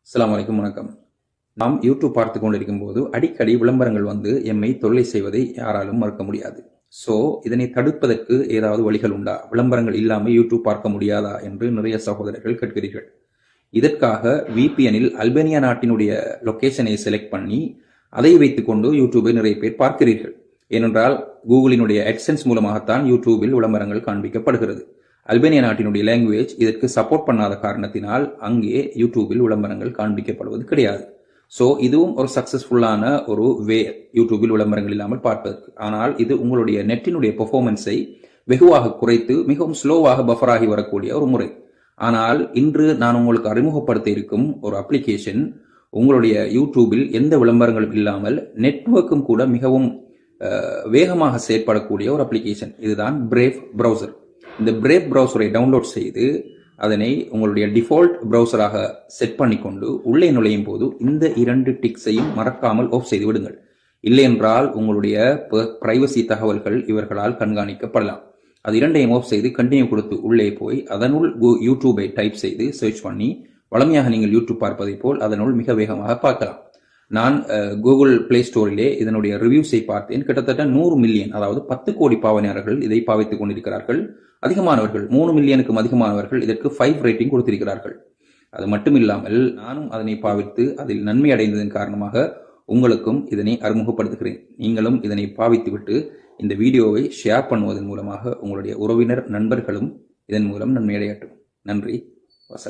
அஸ்ஸலாமு அலைக்கும், வணக்கம். நாம் யூடியூப் பார்த்து கொண்டிருக்கும் போது அடிக்கடி விளம்பரங்கள் வந்து எம்மை தொல்லை செய்வதை யாராலும் மறுக்க முடியாது. ஸோ இதனை தடுப்பதற்கு ஏதாவது வழிகள் உண்டா? விளம்பரங்கள் இல்லாமல் யூடியூப் பார்க்க முடியாதா என்று நிறைய சகோதரர்கள் கேட்கிறீர்கள். இதற்காக விபிஎனில் அல்பேனியா நாட்டினுடைய லொகேஷனை செலக்ட் பண்ணி அதை வைத்துக்கொண்டு யூடியூபை நிறைய பேர் பார்க்கிறீர்கள். ஏனென்றால் கூகுளினுடைய AdSense மூலமாகத்தான் யூடியூபில் விளம்பரங்கள் காண்பிக்கப்படுகிறது. அல்பேனியா நாட்டினுடைய லாங்குவேஜ் இதற்கு சப்போர்ட் பண்ணாத காரணத்தினால் அங்கே யூடியூபில் விளம்பரங்கள் காண்பிக்கப்படுவது கிடையாது. ஸோ இதுவும் ஒரு சக்சஸ்ஃபுல்லான ஒரு வே யூடியூபில் விளம்பரங்கள் இல்லாமல் பார்ப்பதற்கு. ஆனால் இது உங்களுடைய நெட்டினுடைய பெர்ஃபார்மன்ஸை வெகுவாக குறைத்து மிகவும் ஸ்லோவாக பஃபராகி வரக்கூடிய ஒரு முறை. ஆனால் இன்று நான் உங்களுக்கு அறிமுகப்படுத்த இருக்கும் ஒரு அப்ளிகேஷன் உங்களுடைய யூடியூபில் எந்த விளம்பரங்களும் இல்லாமல் நெட்வொர்க்கும் கூட மிகவும் வேகமாக செயற்படக்கூடிய ஒரு அப்ளிகேஷன். இதுதான் பிரேவ் ப்ரௌசர். இந்த பிரேவ் ப்ரௌசரை டவுன்லோட் செய்து அதனை உங்களுடைய டிஃபால்ட் ப்ரௌசராக செட் பண்ணிக்கொண்டு உள்ளே நுழையும் போது இந்த 2 டிக்ஸையும் மறக்காமல் ஆஃப் செய்து விடுங்கள். இல்லை என்றால் உங்களுடைய பிரைவசி தகவல்கள் இவர்களால் கண்காணிக்கப்படலாம். அது 2ஐயும் ஆஃப் செய்து கண்டினியூ கொடுத்து உள்ளே போய் அதனுள் யூடியூபை டைப் செய்து சர்ச் பண்ணி வளமையாக நீங்கள் யூடியூப் பார்ப்பதை போல் அதனுள் மிக வேகமாக பார்க்கலாம். நான் கூகுள் பிளே ஸ்டோரிலே இதனுடைய ரிவ்யூஸை பார்த்தேன். கிட்டத்தட்ட 100 மில்லியன், அதாவது 10 கோடி பாவனையாளர்கள் இதை பாவித்துக் கொண்டிருக்கிறார்கள். அதிகமானவர்கள் 3 மில்லியனுக்கும் அதிகமானவர்கள் இதற்கு 5 ரேட்டிங் கொடுத்திருக்கிறார்கள். அது மட்டுமில்லாமல் நானும் அதனை பாவித்து அதில் நன்மை அடைந்ததன் காரணமாக உங்களுக்கும் இதனை அறிமுகப்படுத்துகிறேன். நீங்களும் இதனை பாவித்துவிட்டு இந்த வீடியோவை ஷேர் பண்ணுவதன் மூலமாக உங்களுடைய உறவினர் நண்பர்களும் இதன் மூலம் நன்மை அடையட்டும். நன்றி. வசலாம்.